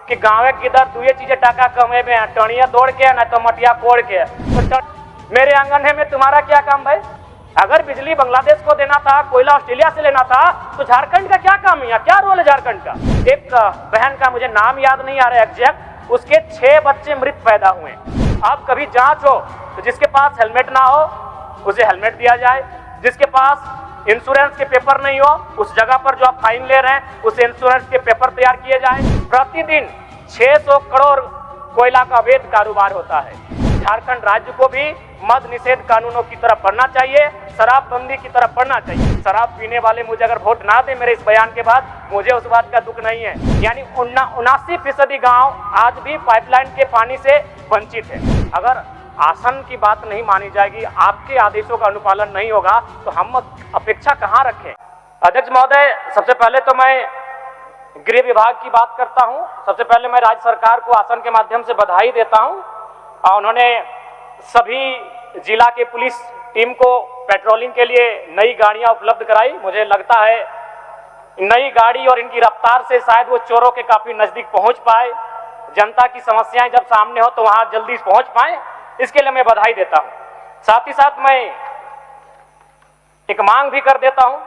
कि गाँव के इधर दुए चीजें टाका कमे में टणिया दौड़ के ना तो मटिया कोड़ के। तो मेरे आंगन में तुम्हारा क्या काम भाई? अगर बिजली बांग्लादेश को देना था, कोयला ऑस्ट्रेलिया से लेना था, तो झारखंड का क्या काम है? क्या रोल है झारखंड का? एक बहन का मुझे नाम याद नहीं आ रहा एग्जैक्ट, उसके 6 बच्चे मृत पैदा हुए। अब कभी जांच हो तो जिसके पास हेलमेट ना हो उसे हेलमेट दिया जाए, जिसके पास इंश्योरेंस के पेपर नहीं हो उस जगह पर जो आप फाइन ले रहे हैं उस इंश्योरेंस के पेपर तैयार किए जाए। प्रतिदिन 600 करोड़ कोयला का अवैध कारोबार होता है। झारखंड राज्य को भी मद निषेध कानूनों की तरफ बढ़ना चाहिए, शराबबंदी की तरफ बढ़ना चाहिए। शराब पीने वाले मुझे अगर वोट ना दे मेरे इस बयान के बाद, मुझे उस बात का दुख नहीं है। यानी 79% गांव आज भी पाइपलाइन के पानी से वंचित है। अगर आसन की बात नहीं मानी जाएगी, आपके आदेशों का अनुपालन नहीं होगा तो हम अपेक्षा कहाँ रखें? अध्यक्ष महोदय, सबसे पहले तो मैं गृह विभाग की बात करता हूं। सबसे पहले मैं राज्य सरकार को आसन के माध्यम से बधाई देता हूं और उन्होंने सभी जिला के पुलिस टीम को पेट्रोलिंग के लिए नई गाड़ियां उपलब्ध कराई। मुझे लगता है नई गाड़ी और इनकी रफ्तार से शायद वो चोरों के काफी नजदीक पहुंच पाए, जनता की समस्याएं जब सामने हो तो वहां जल्दी पहुंच पाए, इसके लिए मैं बधाई देता हूं। साथ ही साथ मैं एक मांग भी कर देता हूं।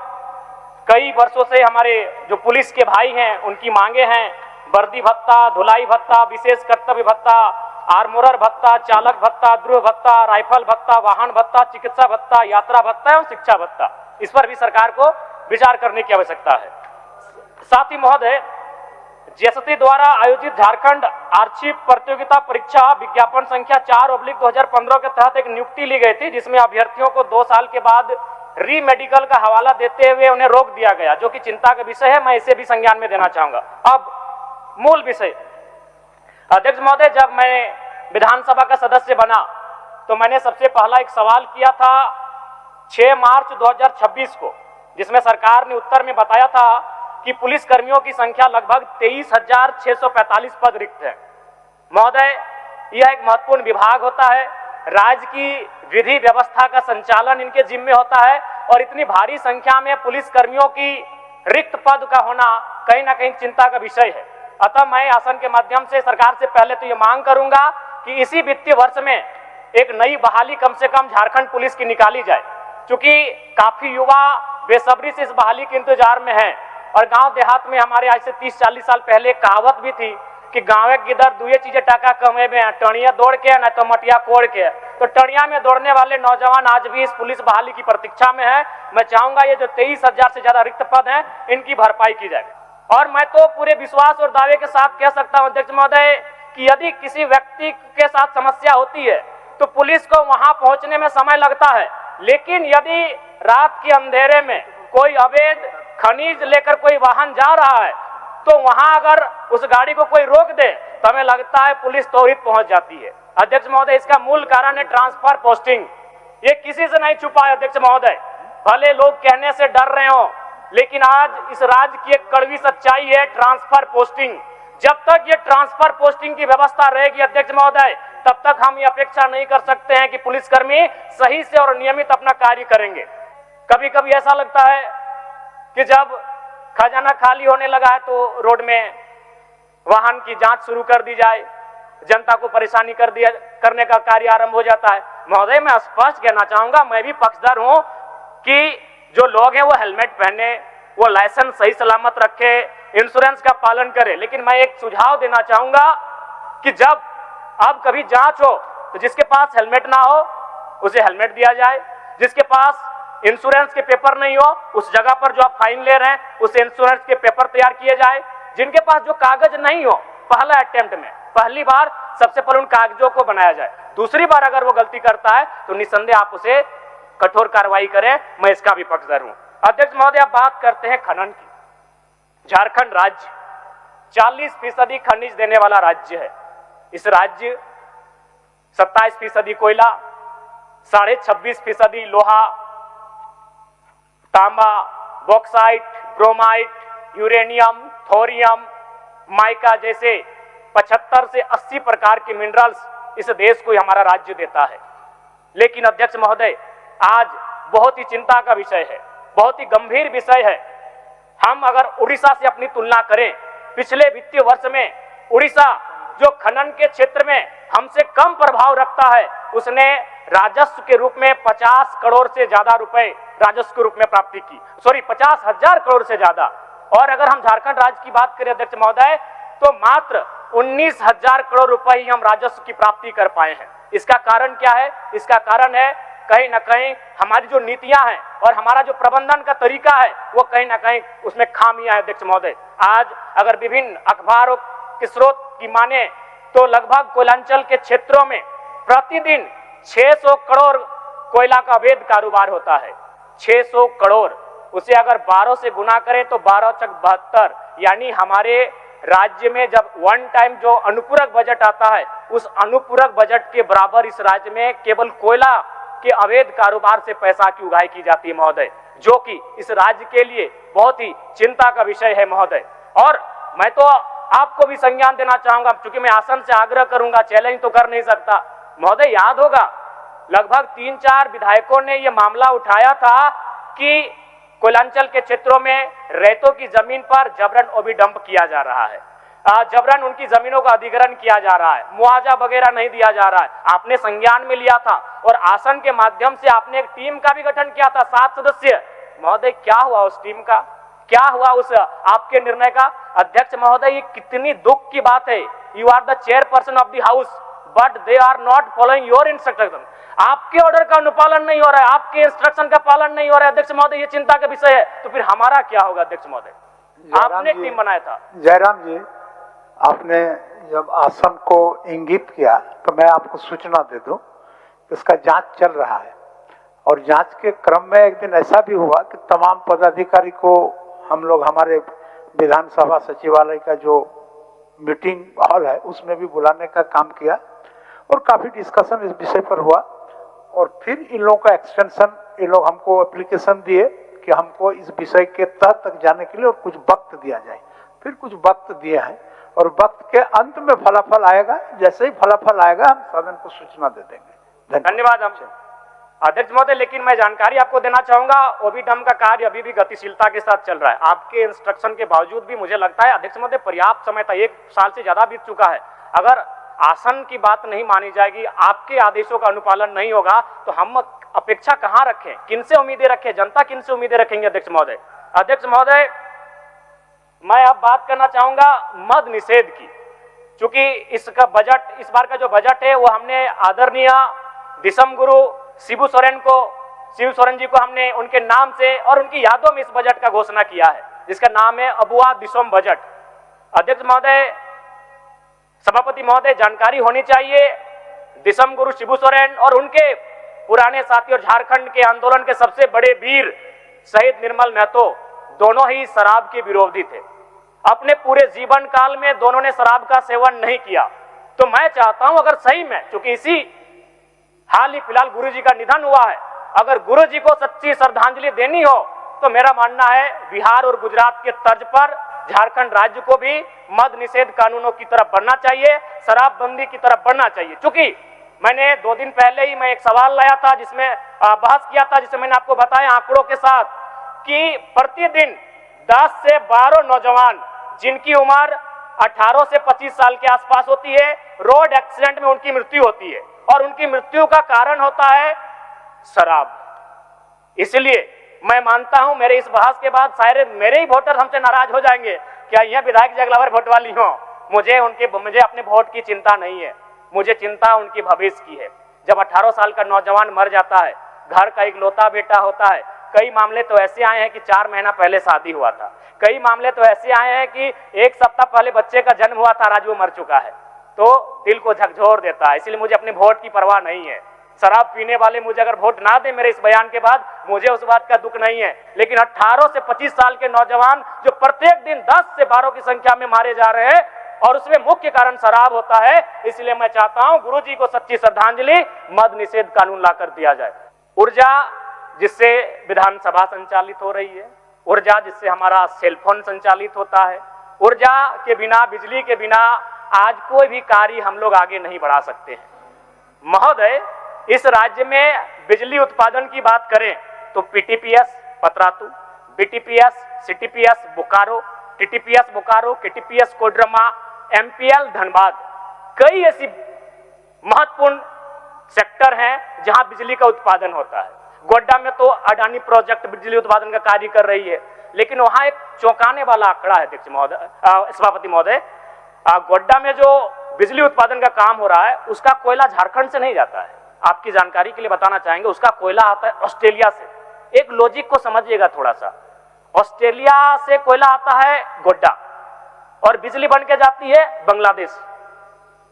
कई वर्षों से हमारे जो पुलिस के भाई हैं उनकी मांगे हैं, वर्दी भत्ता, धुलाई भत्ता, विशेष कर्तव्य भत्ता, आर्मोरर भत्ता, चालक भत्ता, द्रोह भत्ता, राइफल भत्ता, वाहन भत्ता, चिकित्सा भत्ता, यात्रा भत्ता एवं शिक्षा भत्ता। इस पर भी सरकार को विचार करने की आवश्यकता है। साथ ही महोदय, जेएसएससी द्वारा आयोजित झारखंड आर्ची प्रतियोगिता परीक्षा विज्ञापन संख्या 4/2015 के तहत एक नियुक्ति ली गई थी, जिसमें अभ्यर्थियों को 2 साल के बाद री मेडिकल का हवाला देते हुए उन्हें रोक दिया गया, जो कि चिंता का विषय है। मैं इसे भी संज्ञान में देना चाहूंगा। अब मूल विषय, अध्यक्ष महोदय, जब मैं विधानसभा का सदस्य बना तो मैंने सबसे पहला एक सवाल किया था 6 मार्च 2026 को, जिसमें सरकार ने उत्तर में बताया था कि पुलिस कर्मियों की संख्या लगभग 23,645 पद रिक्त है। महोदय, यह एक महत्वपूर्ण विभाग होता है, राज्य की विधि व्यवस्था का संचालन इनके जिम्मे होता है और इतनी भारी संख्या में पुलिस कर्मियों की रिक्त पद का होना कहीं ना कहीं चिंता का विषय है। अतः मैं आसन के माध्यम से सरकार से पहले तो ये मांग करूंगा कि इसी वित्तीय वर्ष में एक नई बहाली कम से कम झारखंड पुलिस की निकाली जाए, क्योंकि काफी युवा बेसब्री से इस बहाली के इंतजार में हैं। और गांव देहात में हमारे आज से 30-40 साल पहले कहावत भी थी कि गाँव के इधर दुए चीजें टाका कमे में टणिया दौड़ के ना तो मटिया कोड़ के। तो टणिया में दौड़ने वाले नौजवान आज भी इस पुलिस बहाली की प्रतीक्षा में है। मैं चाहूंगा ये जो 23,000 से ज्यादा रिक्त पद हैं इनकी भरपाई की जाए। और मैं तो पूरे विश्वास और दावे के साथ कह सकता हूं अध्यक्ष महोदय कि यदि किसी व्यक्ति के साथ समस्या होती है तो पुलिस को वहां पहुंचने में समय लगता है, लेकिन यदि रात के अंधेरे में कोई अवैध खनिज लेकर कोई वाहन जा रहा है तो वहां अगर उस गाड़ी को कोई रोक दे तो हमें लगता है पुलिस त्वरित पहुंच जाती है। अध्यक्ष महोदय, इसका मूल कारण है ट्रांसफर पोस्टिंग। ये किसी से नहीं छुपा है अध्यक्ष महोदय, भले लोग कहने से डर रहे हो, लेकिन आज इस राज्य की एक कड़वी सच्चाई है ट्रांसफर पोस्टिंग। जब तक ये ट्रांसफर पोस्टिंग की व्यवस्था रहेगी अध्यक्ष महोदय, तब तक हम ये अपेक्षा नहीं कर सकते हैं कि पुलिसकर्मी सही से और नियमित अपना कार्य करेंगे। कभी कभी ऐसा लगता है कि जब खजाना खाली होने लगा है तो रोड में वाहन की जांच शुरू कर दी जाए, जनता को परेशानी करने का कार्य आरंभ हो जाता है। महोदय, मैं स्पष्ट कहना चाहूंगा, मैं भी पक्षधर हूं कि जो लोग हैं वो हेलमेट पहने, वो लाइसेंस सही सलामत रखे, इंश्योरेंस का पालन करे। लेकिन मैं एक सुझाव देना चाहूंगा कि जब अब कभी जांच हो तो जिसके पास हेलमेट ना हो उसे हेलमेट दिया जाए, जिसके पास इंश्योरेंस के पेपर नहीं हो उस जगह पर जो आप फाइन ले रहे हैं उस इंश्योरेंस के पेपर तैयार किए जाए। जिनके पास जो कागज नहीं हो पहला अटेम्प्ट में पहली बार सबसे पहले उन कागजों को बनाया जाए। दूसरी बार अगर वो गलती करता है तो निस्संदेह आप उसे कठोर कार्रवाई करें। मैं इसका भी पक्षधर हूं। अध्यक्ष महोदय, आप बात करते हैं खनन की। झारखंड राज्य 40% खनिज देने वाला राज्य है। इस राज्य 27% कोयला, 26.5% लोहा, तांबा, bauxite, bromide, uranium, thorium, mica जैसे 75 से 80 प्रकार के मिनरल्स इस देश को हमारा राज्य देता है। लेकिन अध्यक्ष महोदय, आज बहुत ही चिंता का विषय है, बहुत ही गंभीर विषय है। हम अगर उड़ीसा से अपनी तुलना करें, पिछले वित्तीय वर्ष में उड़ीसा जो खनन के क्षेत्र में हमसे कम प्रभाव रखता है, उसने राजस्व के रूप में 50 करोड़ से ज्यादा रुपए राजस्व के रूप में प्राप्ति की, 50,000 करोड़ से ज्यादा। और अगर हम झारखंड राज्य की बात करें अध्यक्ष महोदय, तो मात्र 19,000 करोड़ रुपए ही हम राजस्व की प्राप्ति कर पाए हैं। इसका कारण क्या है? इसका कारण है कहीं ना कहीं हमारी जो नीतियां हैं और हमारा जो प्रबंधन का तरीका है वो कहीं ना कहीं उसमें खामियां हैं अध्यक्ष महोदय। आज अगर विभिन्न अखबारों के स्रोत की माने तो लगभग कोयलांचल के क्षेत्रों में प्रतिदिन 600 करोड़ कोयला का अवैध कारोबार होता है। 600 करोड़, उसे अगर 12 से गुना करें तो 12 चक 72, यानी हमारे राज्य में जब वन टाइम जो अनुपूरक बजट आता है, उस अनुपूरक बजट के बराबर इस राज्य में केवल कोयला के अवैध कारोबार से पैसा की उगाही की जाती है महोदय, जो कि इस राज्य के लिए बहुत ही चिंता का विषय है महोदय। और मैं तो आपको भी संज्ञान देना चाहूंगा, क्योंकि मैं आसन से आग्रह करूंगा, चैलेंज तो कर नहीं सकता। महोदय याद होगा लगभग 3-4 विधायकों ने यह मामला उठाया था कि कोयलांचल के क्षेत्रों में रेतों की जमीन पर जबरन ओबी डंप किया जा रहा है, जबरन उनकी जमीनों का अधिग्रहण किया जा रहा है, मुआवजा वगैरह नहीं दिया जा रहा है। आपने संज्ञान में लिया था और आसन के माध्यम से आपने एक टीम का भी गठन किया था 7 सदस्य। महोदय क्या हुआ उस टीम का, क्या हुआ उस आपके निर्णय का? अध्यक्ष महोदय ये कितनी दुख की बात है। You are the chairperson of the house but they are not following your instruction. आपके ऑर्डर का अनुपालन नहीं हो रहा है, आपके इंस्ट्रक्शन का पालन नहीं हो रहा है अध्यक्ष महोदय, ये चिंता का विषय है। तो फिर हमारा क्या होगा अध्यक्ष महोदय? आपने टीम बनाया था। जयराम जी, आपने जब आसन को इंगित किया तो मैं आपको सूचना दे दूं, इसका जांच चल रहा है और जांच के क्रम में एक दिन ऐसा भी हुआ कि तमाम पदाधिकारी को हम लोग हमारे विधानसभा सचिवालय का जो मीटिंग हॉल है उसमें भी बुलाने का काम किया और काफी डिस्कशन इस विषय पर हुआ। और फिर इन लोगों का एक्सटेंशन, इन लोग हमको एप्लीकेशन दिए कि हमको इस विषय के तह तक जाने के लिए और कुछ वक्त दिया जाए। फिर कुछ वक्त दिए हैं और वक्त के अंत में फलाफल आएगा। जैसे ही फलाफल आएगा हम सदन को सूचना दे देंगे। धन्यवाद हमसे अध्यक्ष महोदय। लेकिन मैं जानकारी आपको देना चाहूंगा, ओबी डंप का कार्य अभी भी गतिशीलता के साथ चल रहा है। आपके इंस्ट्रक्शन के बावजूद भी मुझे लगता है अध्यक्ष महोदय पर्याप्त समय था, 1 साल से ज्यादा बीत चुका है। अगर आसन की बात नहीं मानी जाएगी, आपके आदेशों का अनुपालन नहीं होगा, तो हम अपेक्षा कहां रखें, किनसे उम्मीदें रखें, जनता किनसे उम्मीदें रखेंगे अध्यक्ष महोदय? अध्यक्ष महोदय मैं अब बात करना चाहूंगा मद निषेध की, क्योंकि इसका बजट, इस बार का जो बजट है वो हमने आदरणीय दिसम गुरु शिबू सोरेन जी को हमने उनके नाम से और उनकी यादों में इस बजट का घोषणा किया है, जिसका नाम है अबुआ दिसम बजट। अध्यक्ष महोदय, सभापति महोदय, जानकारी होनी चाहिए दिसम गुरु शिबू सोरेन और उनके पुराने साथी और झारखंड के आंदोलन के सबसे बड़े वीर शहीद निर्मल महतो दोनों ही शराब के विरोधी थे। अपने पूरे जीवन काल में दोनों ने शराब का सेवन नहीं किया। तो मैं चाहता हूं अगर सही में, क्योंकि इसी हाल ही फिलहाल गुरुजी का निधन हुआ है, अगर गुरुजी को सच्ची श्रद्धांजलि देनी हो तो मेरा मानना है बिहार और गुजरात के तर्ज पर झारखंड राज्य को भी मद निषेध कानूनों की तरफ बढ़ना चाहिए, शराबबंदी की तरफ बढ़ना चाहिए। क्योंकि मैंने 2 दिन पहले ही मैं एक सवाल लाया था जिसमें बहस किया था, जिसमें मैंने आपको बताया आंकड़ों के साथ कि प्रतिदिन 10 से 12 नौजवान जिनकी उम्र 18 से 25 साल के आसपास होती है, रोड एक्सीडेंट में उनकी मृत्यु होती है और उनकी मृत्यु का कारण होता है शराब। इसलिए मैं मानता हूं मेरे इस बहस के बाद शायद मेरे ही वोटर हमसे नाराज हो जाएंगे, क्या यह विधायक जगलावर वोट वाली हो। मुझे अपने वोट की चिंता नहीं है, मुझे चिंता उनकी भविष्य की है। जब 18 साल का नौजवान मर जाता है, घर का इकलौता बेटा होता है, कई मामले तो ऐसे आए हैं कि 4 महीना पहले शादी हुआ था, कई मामले तो ऐसे आए हैं कि 1 सप्ताह पहले बच्चे का जन्म हुआ था, आज वो मर चुका है, तो दिल को झकझोर देता है। इसलिए मुझे अपने वोट की परवाह नहीं है। शराब पीने वाले मुझे अगर वोट ना दे मेरे इस बयान के बाद, मुझे उस बात का दुख नहीं है। लेकिन 18 से 25 साल के नौजवान जो प्रत्येक दिन 10 से 12 की संख्या में मारे जा रहे हैं और उसमें मुख्य कारण शराब होता है, इसलिए मैं चाहता हूं गुरुजी को सच्ची श्रद्धांजलि, मद निषेध कानून लाकर दिया जाए। ऊर्जा जिससे विधानसभा संचालित हो रही है, ऊर्जा जिससे हमारा सेलफोन संचालित होता है, ऊर्जा के बिना, बिजली के बिना आज कोई भी कार्य हम लोग आगे नहीं बढ़ा सकते हैं। महोदय, इस राज्य में बिजली उत्पादन की बात करें तो PTPS Patratu, BTPS, CTPS Bokaro, TTPS Bokaro, KTPS Koderma, MPL Dhanbad, कई ऐसी महत्वपूर्ण सेक्टर हैं जहां बिजली का उत्पादन होता है। गोड्डा में तो अडानी प्रोजेक्ट बिजली उत्पादन का कार्य कर रही है, लेकिन वहां एक चौंकाने वाला आंकड़ा है अध्यक्ष महोदय, सभापति महोदय, गोड्डा में जो बिजली उत्पादन का काम हो रहा है उसका कोयला झारखंड से नहीं जाता है। आपकी जानकारी के लिए बताना चाहेंगे, उसका कोयला आता है ऑस्ट्रेलिया से। एक लॉजिक को समझिएगा थोड़ा सा, ऑस्ट्रेलिया से कोयला आता है गोड्डा और बिजली बन के जाती है बांग्लादेश।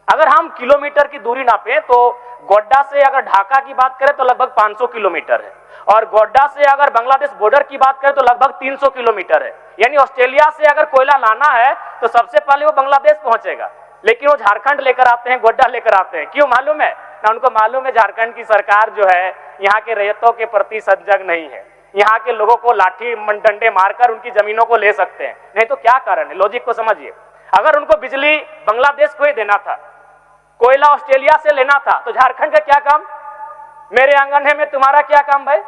अगर हम किलोमीटर की दूरी नापें तो गोड्डा से अगर ढाका की बात करें तो लगभग 500 किलोमीटर है, और गोड्डा से अगर बांग्लादेश बॉर्डर की बात करें तो लगभग 300 किलोमीटर है। यानी ऑस्ट्रेलिया से अगर कोयला लाना है तो सबसे पहले वो बांग्लादेश पहुंचेगा, लेकिन वो झारखंड लेकर आते हैं, गोड्डा लेकर आते हैं। क्यों मालूम है ना? उनको मालूम है झारखंड की सरकार जो है यहाँ के रैयतों के प्रति सजग नहीं है, यहाँ के लोगों को लाठी डंडे मारकर उनकी जमीनों को ले सकते हैं। नहीं तो क्या कारण है? लॉजिक को समझिए। अगर उनको बिजली बांग्लादेश को ही देना था, कोयला ऑस्ट्रेलिया से लेना था, तो झारखंड का क्या काम? मेरे आंगन में तुम्हारा क्या काम भाई?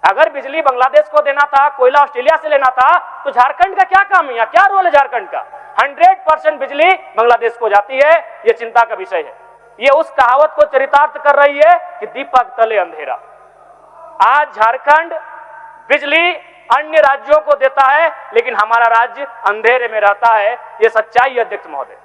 अगर बिजली बांग्लादेश को देना था, कोयला ऑस्ट्रेलिया से लेना था, तो झारखंड का क्या काम है? यहाँ क्या रोल है झारखंड का? 100% बिजली बांग्लादेश को जाती है। यह चिंता का विषय है। ये उस कहावत को चरितार्थ कर रही है कि दीपक तले अंधेरा। आज झारखंड बिजली अन्य राज्यों को देता है, लेकिन हमारा राज्य अंधेरे में रहता है। यह सच्चाई है अध्यक्ष महोदय।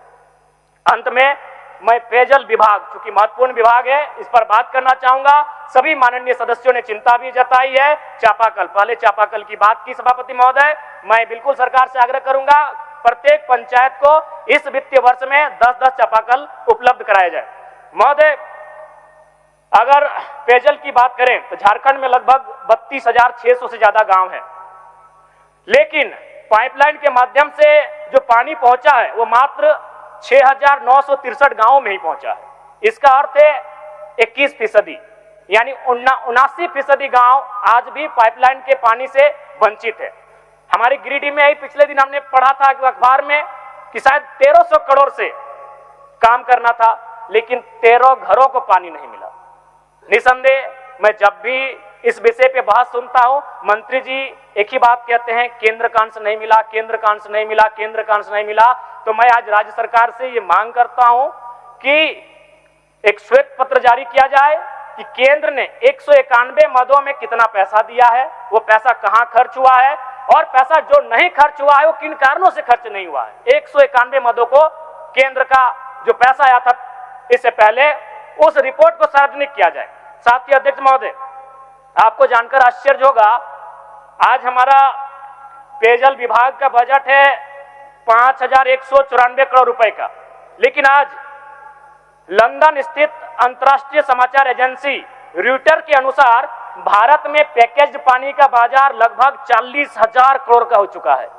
अंत में मैं पेयजल विभाग, चूंकि महत्वपूर्ण विभाग है, इस पर बात करना चाहूंगा। सभी माननीय सदस्यों ने चिंता भी जताई है। चापाकल, पहले चापाकल की बात की सभापति महोदय, मैं बिल्कुल सरकार से आग्रह करूंगा प्रत्येक पंचायत को इस वित्तीय वर्ष में 10-10 चापाकल उपलब्ध कराया जाए। महोदय, अगर पेयजल की बात करें तो झारखंड में लगभग 32,600 से ज्यादा गांव हैं, लेकिन पाइपलाइन के माध्यम से जो पानी पहुंचा है वो मात्र 6,963 गांवों में ही पहुंचा है। इसका अर्थ है 21%, यानी 79% गांव आज भी पाइपलाइन के पानी से वंचित है। हमारे गिरिडीह में ही पिछले दिन हमने पढ़ा था कि अखबार में कि शायद 1300 करोड़ से काम करना था, लेकिन 13 घरों को पानी नहीं मिला। निसंदेह मैं जब भी इस विषय पे बात सुनता हूं, मंत्री जी एक ही बात कहते हैं, केंद्र का अंश नहीं मिला, केंद्र का अंश नहीं मिला, केंद्र का अंश नहीं मिला। तो मैं आज राज्य सरकार से ये मांग करता हूं कि एक श्वेत पत्र जारी किया जाए कि केंद्र ने 191 मदों में कितना पैसा दिया है, वो पैसा कहां खर्च हुआ है, और पैसा जो नहीं खर्च हुआ है वो किन कारणों से खर्च नहीं हुआ है। 191 मदों को केंद्र का जो पैसा आया था इससे पहले, उस रिपोर्ट को सार्वजनिक किया जाए। साथ ही अध्यक्ष महोदय, आपको जानकर आश्चर्य होगा, आज हमारा पेयजल विभाग का बजट है 5,194 करोड़ रुपए का, लेकिन आज लंदन स्थित अंतर्राष्ट्रीय समाचार एजेंसी रॉयटर्स के अनुसार भारत में पैकेज्ड पानी का बाजार लगभग 40,000 करोड़ का हो चुका है।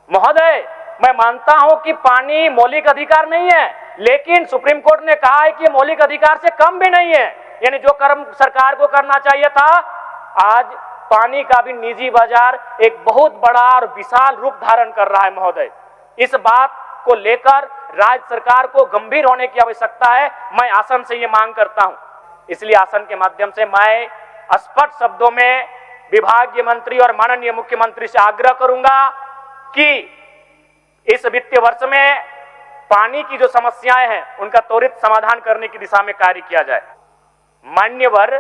महोदय, मैं मानता हूं कि पानी मौलिक अधिकार नहीं है, लेकिन सुप्रीम कोर्ट ने कहा है कि मौलिक अधिकार से कम भी नहीं है। यानी जो कर्म सरकार को करना चाहिए था, आज पानी का भी निजी बाजार एक बहुत बड़ा और विशाल रूप धारण कर रहा है। महोदय, इस बात को लेकर राज्य सरकार को गंभीर होने की आवश्यकता है। मैं आसन से ये मांग करता हूं, इसलिए आसन के माध्यम से मैं स्पष्ट शब्दों में विभागीय मंत्री और माननीय मुख्यमंत्री से आग्रह करूंगा कि इस वित्तीय वर्ष में पानी की जो समस्याएं हैं उनका त्वरित समाधान करने की दिशा में कार्य किया जाए। मान्यवर,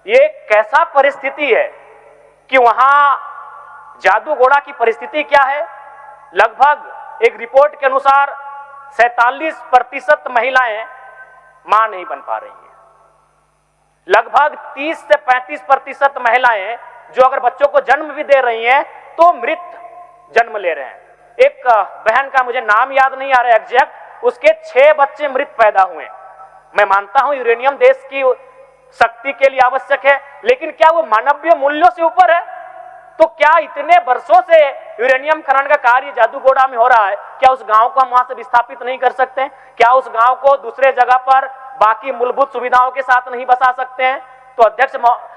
ये कैसा परिस्थिति है कि वहां जादूगोड़ा की परिस्थिति क्या है? लगभग एक रिपोर्ट के अनुसार 47% महिलाएं मां नहीं बन पा रही हैं। लगभग 30 से 35% महिलाएं जो अगर बच्चों को जन्म भी दे रही हैं तो मृत जन्म ले रहे हैं। एक बहन का मुझे नाम याद नहीं आ रहा एग्जैक्ट, उसके 6 बच्चे मृत पैदा हुए। मैं मानता हूं यूरेनियम देश की शक्ति के लिए आवश्यक है, लेकिन क्या वो मानवीय मूल्यों से ऊपर है? तो क्या इतने वर्षों से यूरेनियम खनन का कार्य जादूगोड़ा में हो रहा है, क्या उस गांव को हम वहां से विस्थापित नहीं कर सकते? क्या उस गांव को दूसरे जगह पर बाकी मूलभूत सुविधाओं के साथ नहीं बसा सकते हैं? तो अध्यक्ष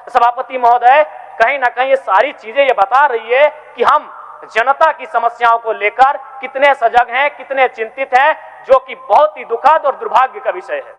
सभापति महोदय, कहीं ना कहीं ये सारी चीजें ये बता रही है कि हम जनता की समस्याओं को लेकर कितने सजग हैं, कितने चिंतित हैं, जो कि बहुत ही दुखद और दुर्भाग्य का विषय है।